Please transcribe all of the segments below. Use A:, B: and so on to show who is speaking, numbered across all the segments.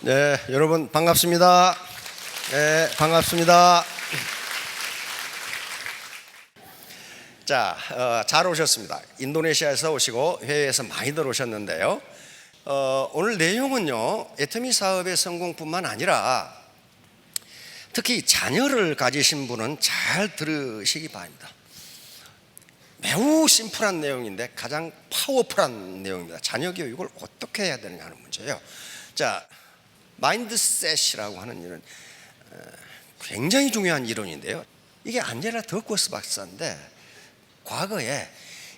A: 네, 여러분 반갑습니다. 네, 반갑습니다. 자, 잘 오셨습니다. 인도네시아에서 오시고 해외에서 많이들 오셨는데요. 오늘 내용은요, 애터미 사업의 성공뿐만 아니라 특히 자녀를 가지신 분은 잘 들으시기 바랍니다. 매우 심플한 내용인데 가장 파워풀한 내용입니다. 자녀 교육을 어떻게 해야 되느냐 하는 문제예요. 자, 마인드셋이라고 하는 이런 굉장히 중요한 이론인데요. 이게 안젤라 더크워스 박사인데 과거에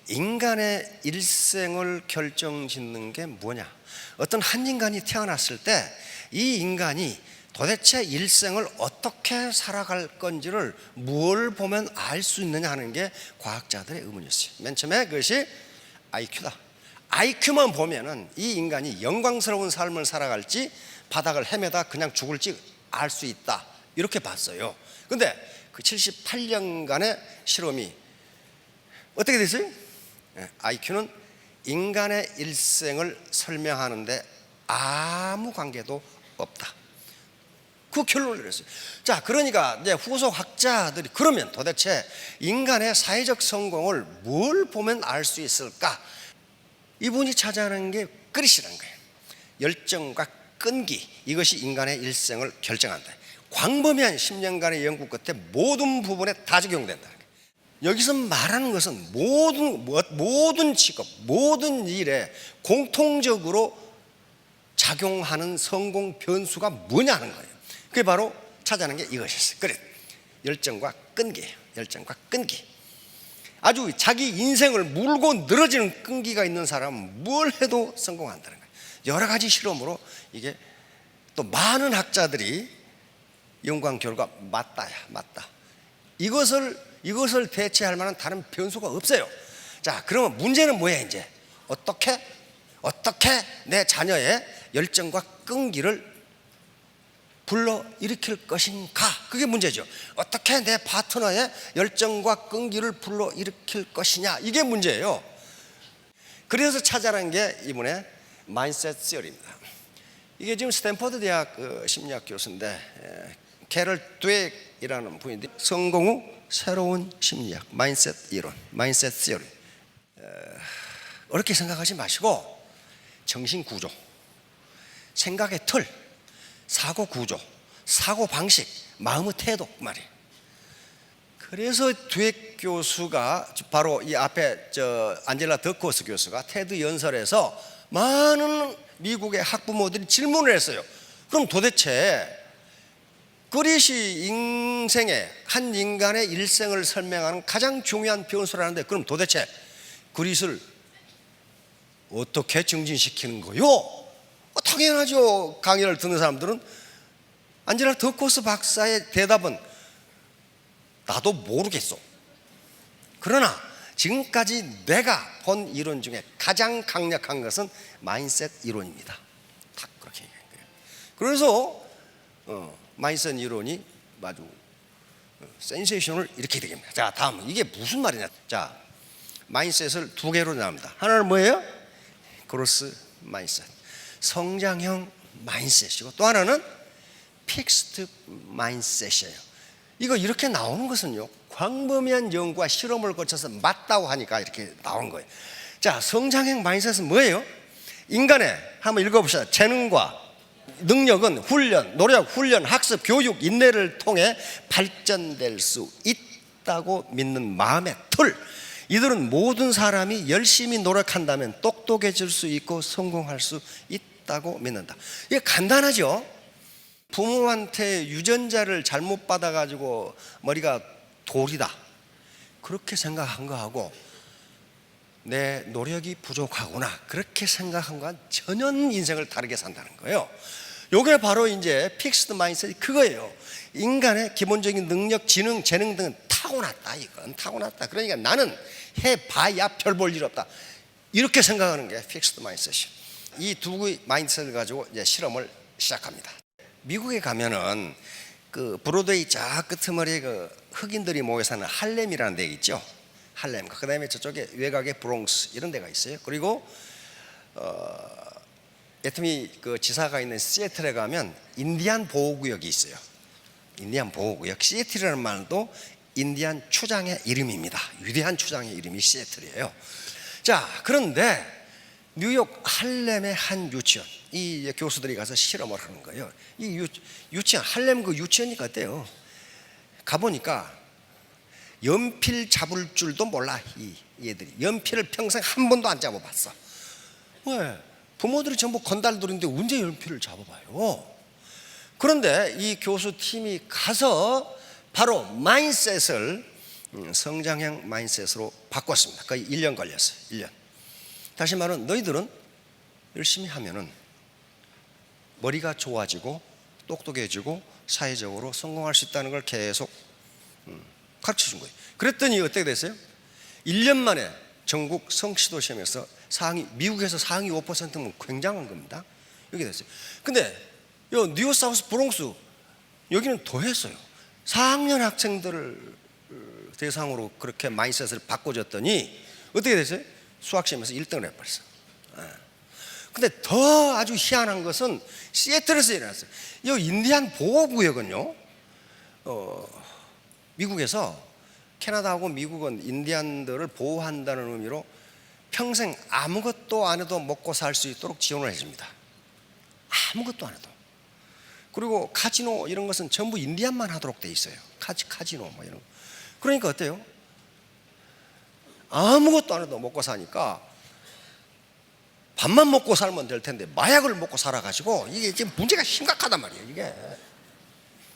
A: 인간의 일생을 결정짓는 게 뭐냐, 어떤 한 인간이 태어났을 때 이 인간이 도대체 일생을 어떻게 살아갈 건지를 뭘 보면 알 수 있느냐 하는 게 과학자들의 의문이었어요. 맨 처음에 그것이 IQ다. IQ만 보면은 이 인간이 영광스러운 삶을 살아갈지 바닥을 헤매다 그냥 죽을지 알 수 있다, 이렇게 봤어요. 근데 그 78년간의 실험이 어떻게 됐어요? IQ는 인간의 일생을 설명하는데 아무 관계도 없다, 그 결론을 내렸어요. 자, 그러니까 이제 후속 학자들이 그러면 도대체 인간의 사회적 성공을 뭘 보면 알 수 있을까? 이분이 찾아내는 게 그릇이라는 거예요. 열정과 끈기, 이것이 인간의 일생을 결정한다. 광범위한 10년간의 연구 끝에 모든 부분에 다 적용된다. 여기서 말하는 것은 모든 직업, 모든 일에 공통적으로 작용하는 성공 변수가 뭐냐는 거예요. 그게 바로 찾아낸 게 이것이었어요. 그래, 열정과 끈기예요. 열정과 끈기. 아주 자기 인생을 물고 늘어지는 끈기가 있는 사람은 뭘 해도 성공한다는 거예요. 여러 가지 실험으로 이게 또 많은 학자들이 연구한 결과 맞다. 이것을 대체할 만한 다른 변수가 없어요. 자, 그러면 문제는 뭐야 이제? 어떻게 내 자녀의 열정과 끈기를 불러일으킬 것인가? 그게 문제죠. 어떻게 내 파트너의 열정과 끈기를 불러일으킬 것이냐, 이게 문제예요. 그래서 찾아낸 게 이분의 마인셋 시어리입니다. 이게 지금 스탠퍼드 대학 심리학 교수인데 캐럴 드웨이라는 분인데 성공 후 새로운 심리학, 마인셋 이론, 마인셋 시어리. 어렵게 생각하지 마시고 정신 구조, 생각의 틀, 사고 구조, 사고 방식, 마음의 태도 말이에요. 그래서 드웨이 교수가 바로 이 앞에 안젤라 더크워스 교수가 테드 연설에서 많은 미국의 학부모들이 질문을 했어요. 그럼 도대체 그릿이 인생의 한 인간의 일생을 설명하는 가장 중요한 변수라는데, 그럼 도대체 그릿을 어떻게 증진시키는 거요? 당연하죠. 강의를 듣는 사람들은 안젤라 더크워스 박사의 대답은 나도 모르겠어. 그러나 지금까지 내가 본 이론 중에 가장 강력한 것은 마인셋 이론입니다. 딱 그렇게 얘기한 거예요. 그래서 마인셋 이론이 아주 센세이션을 이렇게 되겠습니다. 자, 다음 이게 무슨 말이냐? 자, 마인셋을 두 개로 나눕니다. 하나는 뭐예요? 그로스 마인셋, 성장형 마인셋이고, 또 하나는 픽스드 마인셋이에요. 이거 이렇게 나오는 것은요, 광범위한 연구와 실험을 거쳐서 맞다고 하니까 이렇게 나온 거예요. 자, 성장형 마인셋은 뭐예요? 인간의, 한번 읽어봅시다. 재능과 능력은 훈련, 노력, 훈련, 학습, 교육, 인내를 통해 발전될 수 있다고 믿는 마음의 틀. 이들은 모든 사람이 열심히 노력한다면 똑똑해질 수 있고 성공할 수 있다고 믿는다. 이게 간단하죠? 부모한테 유전자를 잘못 받아가지고 머리가 돌이다, 그렇게 생각한 거하고 내 노력이 부족하구나, 그렇게 생각한 거와 전혀 인생을 다르게 산다는 거예요. 요게 바로 이제 픽스드 마인셋이 그거예요. 인간의 기본적인 능력, 지능, 재능 등은 타고났다. 이건 타고났다. 그러니까 나는 해봐야 별 볼 일 없다, 이렇게 생각하는 게 픽스드 마인셋이에요. 이 두 마인셋을 가지고 이제 실험을 시작합니다. 미국에 가면은 그 브로드웨이 저 끄트머리에 그 흑인들이 모여 사는 할렘이라는 데 있죠. 할렘. 그다음에 저쪽에 외곽에 브롱스, 이런 데가 있어요. 그리고 대통령이 그 지사가 있는 시애틀에 가면 인디안 보호구역이 있어요. 인디안 보호구역. 시애틀이라는 말도 인디안 추장의 이름입니다. 위대한 추장의 이름이 시애틀이에요. 자, 그런데 뉴욕 할렘의 한 유치원, 이 교수들이 가서 실험을 하는 거예요. 이 유치원, 할렘 그 유치원이 어때요? 가보니까 연필 잡을 줄도 몰라. 이 얘들이 연필을 평생 한 번도 안 잡아봤어. 왜? 부모들이 전부 건달들인데 언제 연필을 잡아봐요? 그런데 이 교수팀이 가서 바로 마인셋을 성장형 마인셋으로 바꿨습니다. 거의 1년 걸렸어요. 1년. 다시 말하면 너희들은 열심히 하면은 머리가 좋아지고 똑똑해지고 사회적으로 성공할 수 있다는 걸 계속 가르쳐 준 거예요. 그랬더니 어떻게 됐어요? 1년 만에 전국 성취도 시험에서 미국에서 상위 5%면 굉장한 겁니다. 이렇게 됐어요. 근데 뉴 사우스 브롱스 여기는 더 했어요. 4학년 학생들을 대상으로 그렇게 마인셋을 바꿔줬더니 어떻게 됐어요? 수학시험에서 1등을 해버렸어요. 근데 더 아주 희한한 것은 시애틀에서 일어났어요. 이 인디안 보호구역은요, 미국에서 캐나다하고 미국은 인디안들을 보호한다는 의미로 평생 아무것도 안 해도 먹고 살 수 있도록 지원을 해줍니다. 아무것도 안 해도. 그리고 카지노 이런 것은 전부 인디안만 하도록 돼 있어요. 카지노 뭐 이런 거. 그러니까 어때요? 아무것도 안 해도 먹고 사니까 밥만 먹고 살면 될 텐데 마약을 먹고 살아가지고 이게 지금 문제가 심각하단 말이에요. 이게.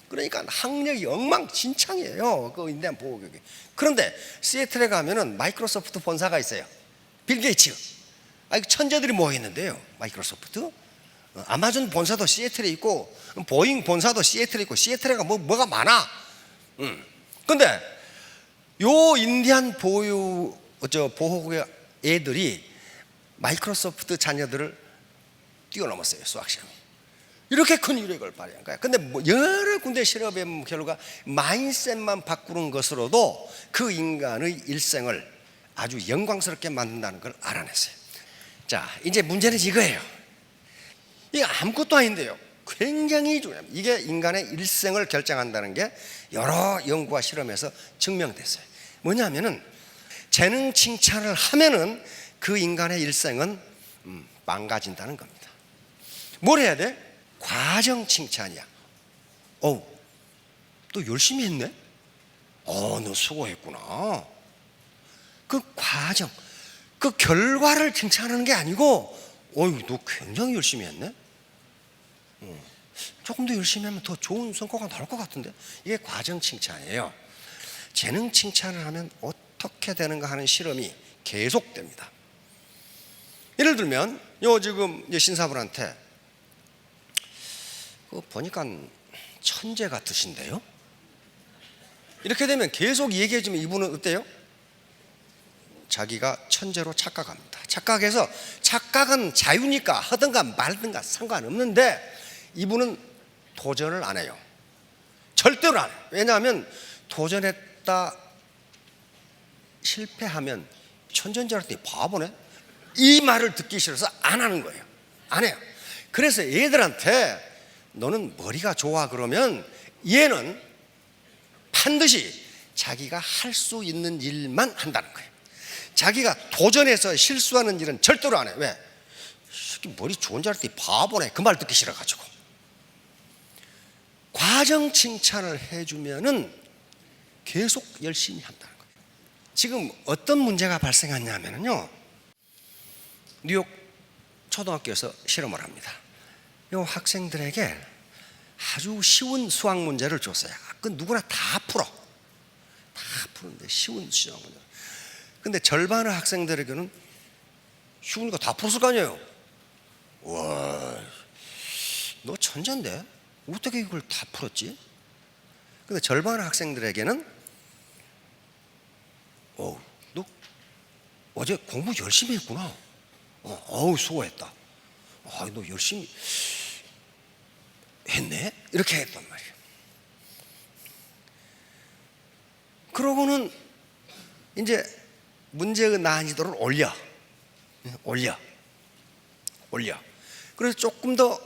A: 그러니까 학력이 엉망진창이에요. 그 인디안 보호구역이. 그런데 시애틀에 가면은 마이크로소프트 본사가 있어요. 빌 게이츠. 천재들이 모여 있는데요. 마이크로소프트. 아마존 본사도 시애틀에 있고 보잉 본사도 시애틀에 있고 시애틀에가 뭐가 많아. 근데 요 인디안 보호구역 애들이 마이크로소프트 자녀들을 뛰어넘었어요. 수학시험이. 이렇게 큰 유력을 발휘한 거야. 근데 여러 군데 실험해 본 결과 마인셋만 바꾸는 것으로도 그 인간의 일생을 아주 영광스럽게 만든다는 걸 알아냈어요. 자, 이제 문제는 이거예요. 이게 아무것도 아닌데요, 굉장히 중요합니다. 이게 인간의 일생을 결정한다는 게 여러 연구와 실험에서 증명됐어요. 뭐냐면은 재능 칭찬을 하면은 그 인간의 일생은 망가진다는 겁니다. 뭘 해야 돼? 과정 칭찬이야. 너 열심히 했네? 너 수고했구나. 그 과정, 그 결과를 칭찬하는 게 아니고 너 굉장히 열심히 했네? 조금 더 열심히 하면 더 좋은 성과가 나올 것 같은데? 이게 과정 칭찬이에요. 재능 칭찬을 하면 어떻게 되는가 하는 실험이 계속됩니다. 예를 들면 지금 신사분한테 보니까 천재 같으신데요? 이렇게 되면 계속 얘기해주면 이분은 어때요? 자기가 천재로 착각합니다. 착각해서 착각은 자유니까 하든가 말든가 상관없는데 이분은 도전을 안 해요. 절대로 안 해요. 왜냐하면 도전했다 실패하면 천재인 줄 알았더니 바보네? 이 말을 듣기 싫어서 안 하는 거예요. 안 해요. 그래서 얘들한테 너는 머리가 좋아 그러면 얘는 반드시 자기가 할 수 있는 일만 한다는 거예요. 자기가 도전해서 실수하는 일은 절대로 안 해요. 왜? 머리 좋은 줄 알았더니 바보네. 그 말 듣기 싫어가지고. 과정 칭찬을 해주면은 계속 열심히 한다는 거예요. 지금 어떤 문제가 발생하냐면요, 뉴욕 초등학교에서 실험을 합니다. 이 학생들에게 아주 쉬운 수학 문제를 줬어요. 그 누구나 다 푸는데 쉬운 수학 문제. 근데 절반의 학생들에게는 쉬운 거 다 풀었을 거 아니에요. 와, 너 천재인데 어떻게 이걸 다 풀었지? 근데 절반의 학생들에게는 너 어제 공부 열심히 했구나. 수고했다. 너 열심히 했네? 이렇게 했단 말이에요. 그러고는 이제 문제의 난이도를 올려. 그래서 조금 더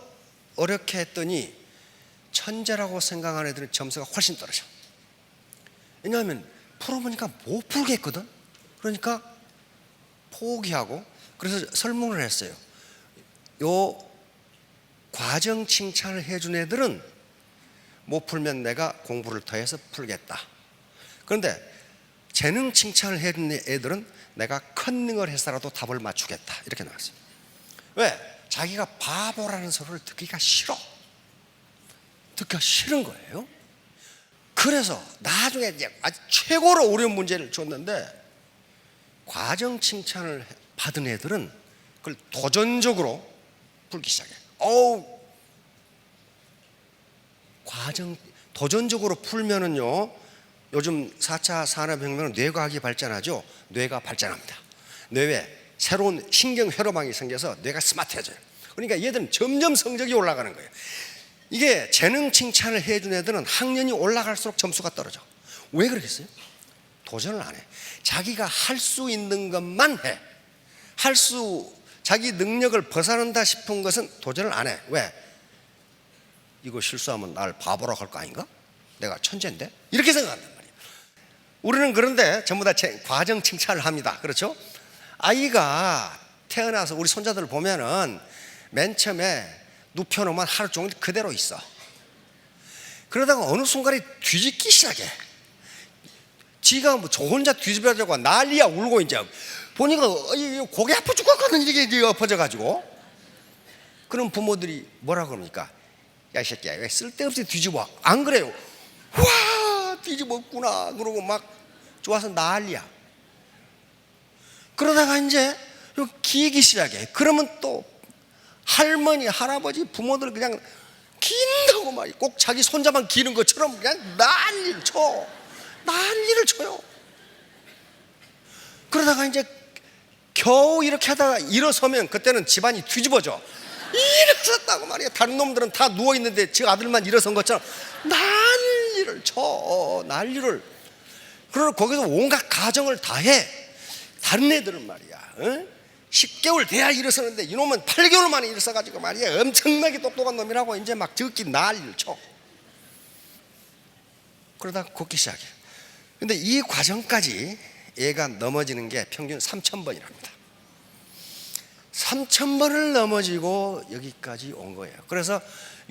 A: 어렵게 했더니 천재라고 생각하는 애들은 점수가 훨씬 떨어져. 왜냐하면 풀어보니까 못 풀겠거든. 그러니까 포기하고, 그래서 설문을 했어요. 요 과정 칭찬을 해준 애들은 못 풀면 내가 공부를 더해서 풀겠다. 그런데 재능 칭찬을 해준 애들은 내가 컨닝을 해서라도 답을 맞추겠다. 이렇게 나왔어요. 왜? 자기가 바보라는 소리를 듣기가 싫어. 듣기가 싫은 거예요. 그래서 나중에 이제 아주 최고로 어려운 문제를 줬는데, 과정 칭찬을 받은 애들은 그걸 도전적으로 풀기 시작해. 도전적으로 풀면은요, 요즘 4차 산업혁명은 뇌과학이 발전하죠. 뇌가 발전합니다. 뇌에 새로운 신경 회로망이 생겨서 뇌가 스마트해져요. 그러니까 얘들은 점점 성적이 올라가는 거예요. 이게 재능 칭찬을 해준 애들은 학년이 올라갈수록 점수가 떨어져. 왜 그러겠어요? 도전을 안 해. 자기가 할 수 있는 것만 해. 자기 능력을 벗어난다 싶은 것은 도전을 안 해. 왜? 이거 실수하면 날 바보라고 할 거 아닌가? 내가 천재인데? 이렇게 생각한단 말이에요. 우리는 그런데 전부 다 과정 칭찬을 합니다. 그렇죠? 아이가 태어나서 우리 손자들 보면은 맨 처음에 눕혀놓으면 하루 종일 그대로 있어. 그러다가 어느 순간에 뒤집기 시작해. 지가 뭐 저 혼자 뒤집어져고 난리야. 울고 이제 보니까 고개 아파 죽었거든. 이게 엎어져가지고. 그럼 부모들이 뭐라 그럽니까? 야, 이 새끼야, 왜 쓸데없이 뒤집어? 안 그래요? 와, 뒤집었구나. 그러고 막 좋아서 난리야. 그러다가 이제 기기 시작해. 그러면 또 할머니, 할아버지, 부모들 그냥 긴다고 말이야. 꼭 자기 손자만 기는 것처럼 그냥 난리를 쳐. 난리를 쳐요. 그러다가 이제 겨우 이렇게 하다가 일어서면 그때는 집안이 뒤집어져. 일어섰다고 말이야. 다른 놈들은 다 누워있는데 지 아들만 일어선 것처럼 난리를 쳐. 난리를. 그러고 거기서 온갖 가정을 다 해. 다른 애들은 말이야, 10개월 돼야 일어서는데 이놈은 8개월 만에 일어서가지고 말이야, 엄청나게 똑똑한 놈이라고 이제 막 듣기 난리를 쳐. 그러다가 걷기 시작해. 근데 이 과정까지 얘가 넘어지는 게 평균 3,000번이랍니다. 3,000번을 넘어지고 여기까지 온 거예요. 그래서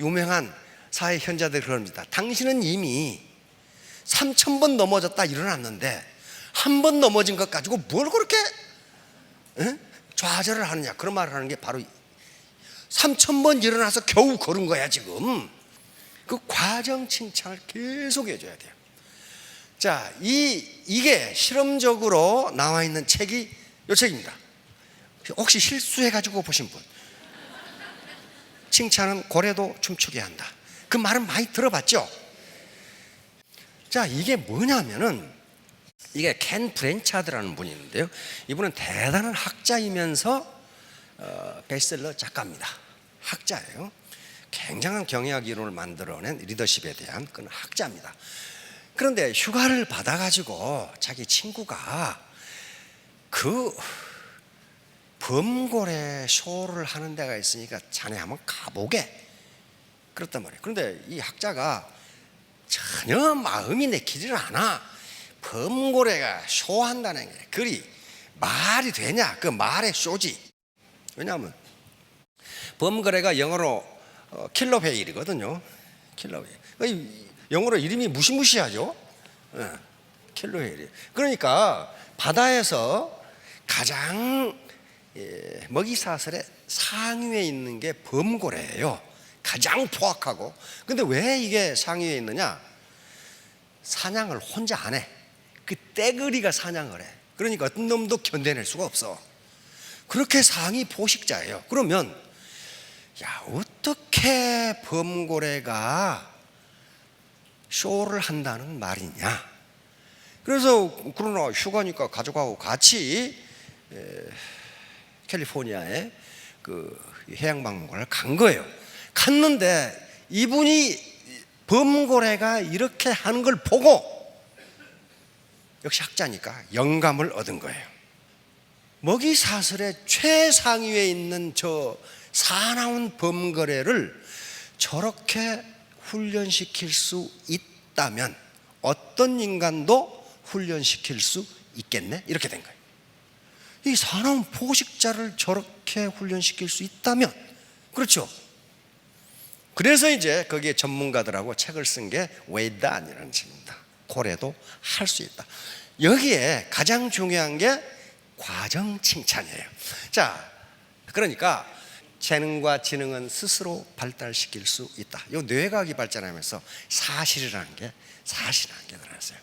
A: 유명한 사회 현자들이 그럽니다. 당신은 이미 3,000번 넘어졌다 일어났는데 한 번 넘어진 것 가지고 뭘 그렇게 좌절을 하느냐. 그런 말을 하는 게 바로 3,000번 일어나서 겨우 걸은 거야. 지금 그 과정 칭찬을 계속 해줘야 돼요. 자, 이게 실험적으로 나와 있는 책이 이 책입니다. 혹시 실수해가지고 보신 분? 칭찬은 고래도 춤추게 한다. 그 말은 많이 들어봤죠? 자, 이게 뭐냐면은, 이게 켄 브랜차드라는 분이 있는데요. 이분은 대단한 학자이면서 베스트셀러 작가입니다. 학자예요. 굉장한 경영학 이론을 만들어낸 리더십에 대한 그런 학자입니다. 그런데 휴가를 받아가지고 자기 친구가 그 범고래 쇼를 하는 데가 있으니까 자네 한번 가보게 그랬단 말이에요. 그런데 이 학자가 전혀 마음이 내키지를 않아. 범고래가 쇼한다는 게 그리 말이 되냐? 그 말의 쇼지. 왜냐하면 범고래가 영어로 킬러 웨일이거든요. 킬러 웨일. 영어로 이름이 무시무시하죠. 킬러 웨일. 그러니까 바다에서 가장 먹이사슬의 상위에 있는 게 범고래예요. 가장 포악하고. 근데 왜 이게 상위에 있느냐? 사냥을 혼자 안 해. 그 떼거리가 사냥을 해. 그러니까 어떤 놈도 견뎌낼 수가 없어. 그렇게 상위 포식자예요. 그러면 야, 어떻게 범고래가 쇼를 한다는 말이냐? 그래서 그러나 휴가니까 가족하고 같이 캘리포니아에 그 해양박물관을 간 거예요. 갔는데 이분이 범고래가 이렇게 하는 걸 보고, 역시 학자니까 영감을 얻은 거예요. 먹이사슬의 최상위에 있는 저 사나운 범거래를 저렇게 훈련시킬 수 있다면 어떤 인간도 훈련시킬 수 있겠네? 이렇게 된 거예요. 이 사나운 포식자를 저렇게 훈련시킬 수 있다면, 그렇죠? 그래서 이제 거기에 전문가들하고 책을 쓴 게 웨이단이라는 책입니다. 고래도 할 수 있다. 여기에 가장 중요한 게 과정 칭찬이에요. 자, 그러니까 재능과 지능은 스스로 발달시킬 수 있다. 이 뇌과학이 발전하면서 사실이라는 게 드러났어요.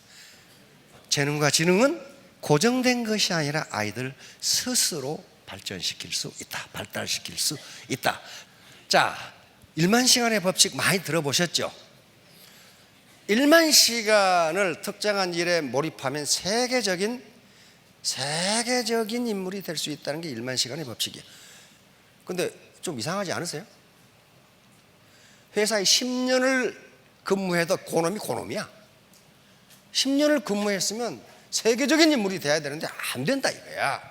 A: 재능과 지능은 고정된 것이 아니라 아이들 스스로 발전시킬 수 있다. 발달시킬 수 있다. 자, 1만 시간의 법칙 많이 들어보셨죠? 1만 시간을 특정한 일에 몰입하면 세계적인 인물이 될 수 있다는 게 1만 시간의 법칙이에요. 근데 좀 이상하지 않으세요? 회사에 10년을 근무해도 고놈이야. 10년을 근무했으면 세계적인 인물이 돼야 되는데 안 된다 이거야.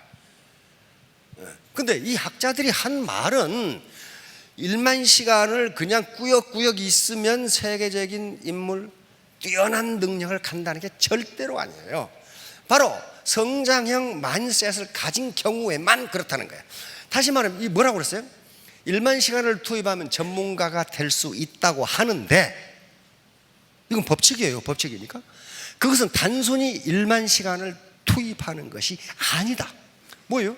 A: 근데 이 학자들이 한 말은 1만 시간을 그냥 꾸역꾸역 있으면 세계적인 인물, 뛰어난 능력을 갖는다는 게 절대로 아니에요. 바로 성장형 마인드셋을 가진 경우에만 그렇다는 거예요. 다시 말하면 이 뭐라고 그랬어요? 1만 시간을 투입하면 전문가가 될 수 있다고 하는데, 이건 법칙이에요. 법칙이니까 그것은 단순히 1만 시간을 투입하는 것이 아니다. 뭐예요?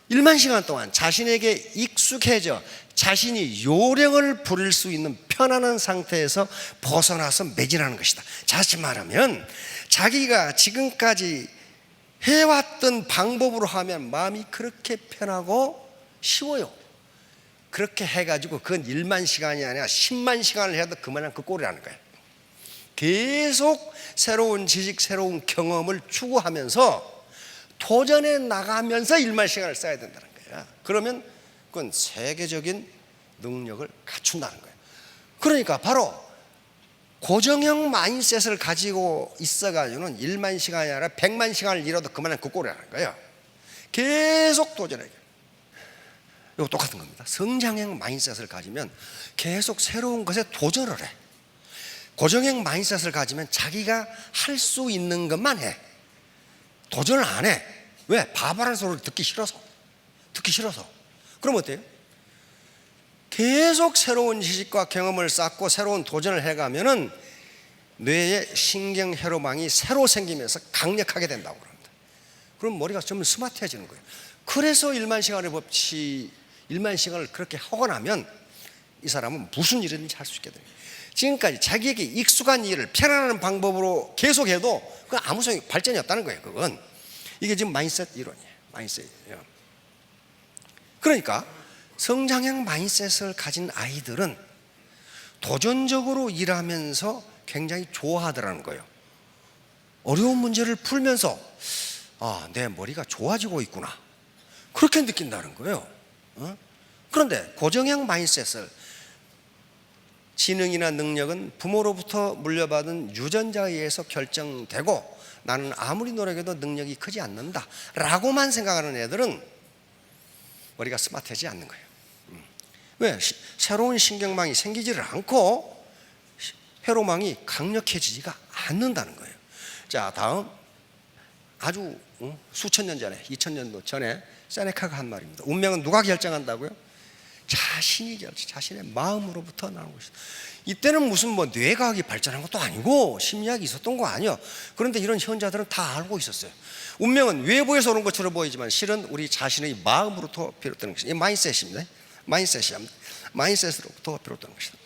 A: 1만 시간 동안 자신에게 익숙해져 자신이 요령을 부릴 수 있는 편안한 상태에서 벗어나서 매진하는 것이다. 다시 말하면 자기가 지금까지 해왔던 방법으로 하면 마음이 그렇게 편하고 쉬워요. 그렇게 해가지고 그건 1만 시간이 아니라 10만 시간을 해도 그만한 그 꼴이라는 거예요. 계속 새로운 지식, 새로운 경험을 추구하면서 도전해 나가면서 1만 시간을 써야 된다는 거예요. 그러면 그건 세계적인 능력을 갖춘다는 거예요. 그러니까 바로 고정형 마인셋을 가지고 있어가지고는 1만 시간이 아니라 100만 시간을 일해도 그만한 그 꼴이라는 거예요. 계속 도전해요. 이거 똑같은 겁니다. 성장형 마인셋을 가지면 계속 새로운 것에 도전을 해. 고정형 마인셋을 가지면 자기가 할 수 있는 것만 해. 도전을 안 해. 왜? 바보라는 소리를 듣기 싫어서. 그럼 어때요? 계속 새로운 지식과 경험을 쌓고 새로운 도전을 해가면은 뇌의 신경 회로망이 새로 생기면서 강력하게 된다고 그럽니다. 그럼 머리가 좀 스마트해지는 거예요. 그래서 1만 시간의 법칙, 1만 시간을 그렇게 하고 나면 이 사람은 무슨 일이든지 할 수 있게 됩니다. 지금까지 자기에게 익숙한 일을 편안한 방법으로 계속해도 그건 아무 소용, 발전이 없다는 거예요. 그건 이게 지금 마인셋 이론이에요. 마인셋이에요. 그러니까 성장형 마인셋을 가진 아이들은 도전적으로 일하면서 굉장히 좋아하더라는 거예요. 어려운 문제를 풀면서 내 머리가 좋아지고 있구나, 그렇게 느낀다는 거예요. 그런데 고정형 마인셋을, 지능이나 능력은 부모로부터 물려받은 유전자에 의해서 결정되고 나는 아무리 노력해도 능력이 크지 않는다 라고만 생각하는 애들은 머리가 스마트하지 않는 거예요. 왜? 새로운 신경망이 생기지를 않고 회로망이 강력해지지가 않는다는 거예요. 자, 다음 아주 수천 년 전에, 2000년도 전에 세네카가 한 말입니다. 운명은 누가 결정한다고요? 자신이 자신의 마음으로부터 나온 것이다. 이때는 무슨 뇌과학이 발전한 것도 아니고 심리학이 있었던 거 아니에요. 그런데 이런 현자들은 다 알고 있었어요. 운명은 외부에서 오는 것처럼 보이지만 실은 우리 자신의 마음으로부터 비롯되는 것이다. 이 마인셋입니다. 마인셋으로부터 비롯되는 것이다.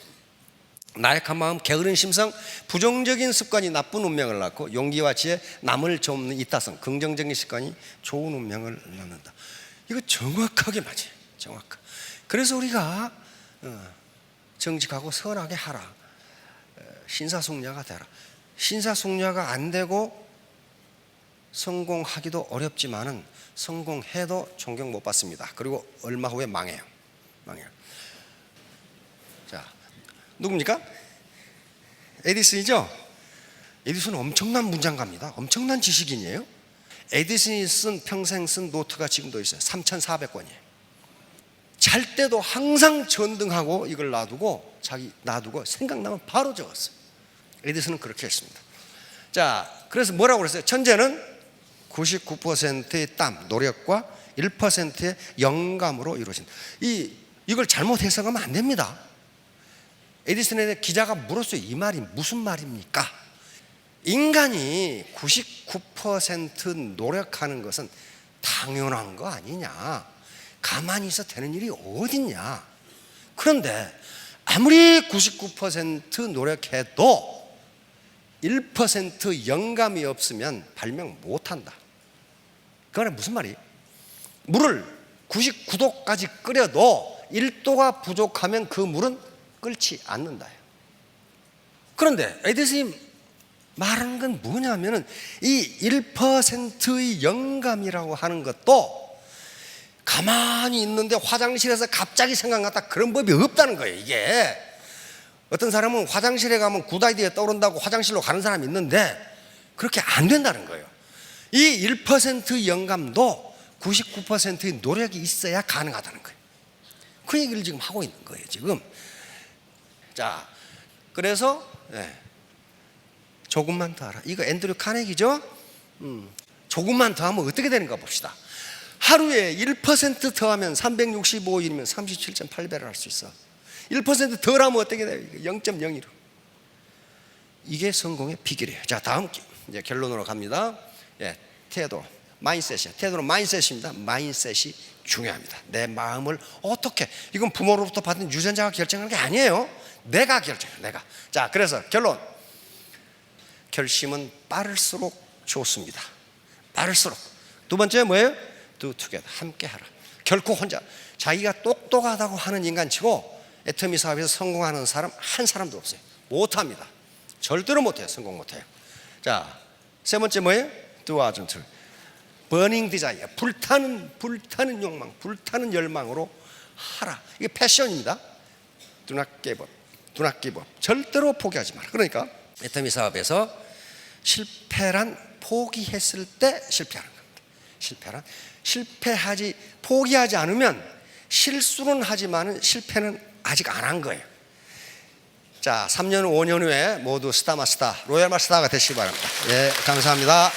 A: 나약한 마음, 게으른 심성, 부정적인 습관이 나쁜 운명을 낳고 용기와 지혜, 남을 돕는 이타성, 긍정적인 습관이 좋은 운명을 낳는다. 이거 정확하게 맞아요. 정확하게. 그래서 우리가 정직하고 선하게 하라, 신사숙녀가 되라. 신사숙녀가 안 되고 성공하기도 어렵지만은 성공해도 존경 못 받습니다. 그리고 얼마 후에 망해요. 자, 누굽니까? 에디슨이죠. 에디슨은 엄청난 문장가입니다. 엄청난 지식인이에요. 에디슨이 평생 쓴 노트가 지금도 있어요. 3,400권이에요. 잘 때도 항상 전등하고 이걸 놔두고 생각나면 바로 적었어요. 에디슨은 그렇게 했습니다. 자, 그래서 뭐라고 그랬어요? 천재는 99%의 땀, 노력과 1%의 영감으로 이루어진다. 이걸 잘못 해석하면 안 됩니다. 에디슨의 기자가 물었어요. 이 말이 무슨 말입니까? 인간이 99% 노력하는 것은 당연한 거 아니냐? 가만히 있어 되는 일이 어딨냐? 그런데 아무리 99% 노력해도 1% 영감이 없으면 발명 못한다. 그거는 무슨 말이에요? 물을 99도까지 끓여도 1도가 부족하면 그 물은 끓지 않는다. 그런데 에디슨이 말하는 건 뭐냐면은 이 1%의 영감이라고 하는 것도 가만히 있는데 화장실에서 갑자기 생각났다, 그런 법이 없다는 거예요. 이게 어떤 사람은 화장실에 가면 굿 아이디어 떠오른다고 화장실로 가는 사람이 있는데 그렇게 안 된다는 거예요. 이 1% 영감도 99%의 노력이 있어야 가능하다는 거예요. 그 얘기를 지금 하고 있는 거예요, 지금. 자, 그래서 조금만 더 하라. 이거 앤드류 카네기죠? 조금만 더 하면 어떻게 되는가 봅시다. 하루에 1% 더 하면 365일이면 37.8배를 할 수 있어. 1% 덜 하면 어떻게 돼요? 0.01. 이게 성공의 비결이에요. 자, 다음 이제 결론으로 갑니다. 태도, 마인셋이야. 태도는 마인셋입니다. 마인셋이 중요합니다. 내 마음을 어떻게, 이건 부모로부터 받은 유전자가 결정하는 게 아니에요. 내가 결정해요. 내가. 자, 그래서 결론. 결심은 빠를수록 좋습니다. 빠를수록. 두 번째 뭐예요? Do together. 함께 하라. 결코 혼자. 자기가 똑똑하다고 하는 인간치고 애터미 사업에서 성공하는 사람 한 사람도 없어요. 못합니다. 절대로 못해요. 성공 못해요. 자, 세 번째 뭐예요? Do as unto. Burning desire. 불타는 욕망, 불타는 열망으로 하라. 이게 패션입니다. Do not give up. Do not give up. 절대로 포기하지 마라. 그러니까 애터미 사업에서 실패란 포기했을 때 실패하는 겁니다. 포기하지 않으면 실수는 하지만 실패는 아직 안 한 거예요. 자, 3년 5년 후에 모두 스타 마스터, 로얄 마스터가 되시기 바랍니다. 감사합니다.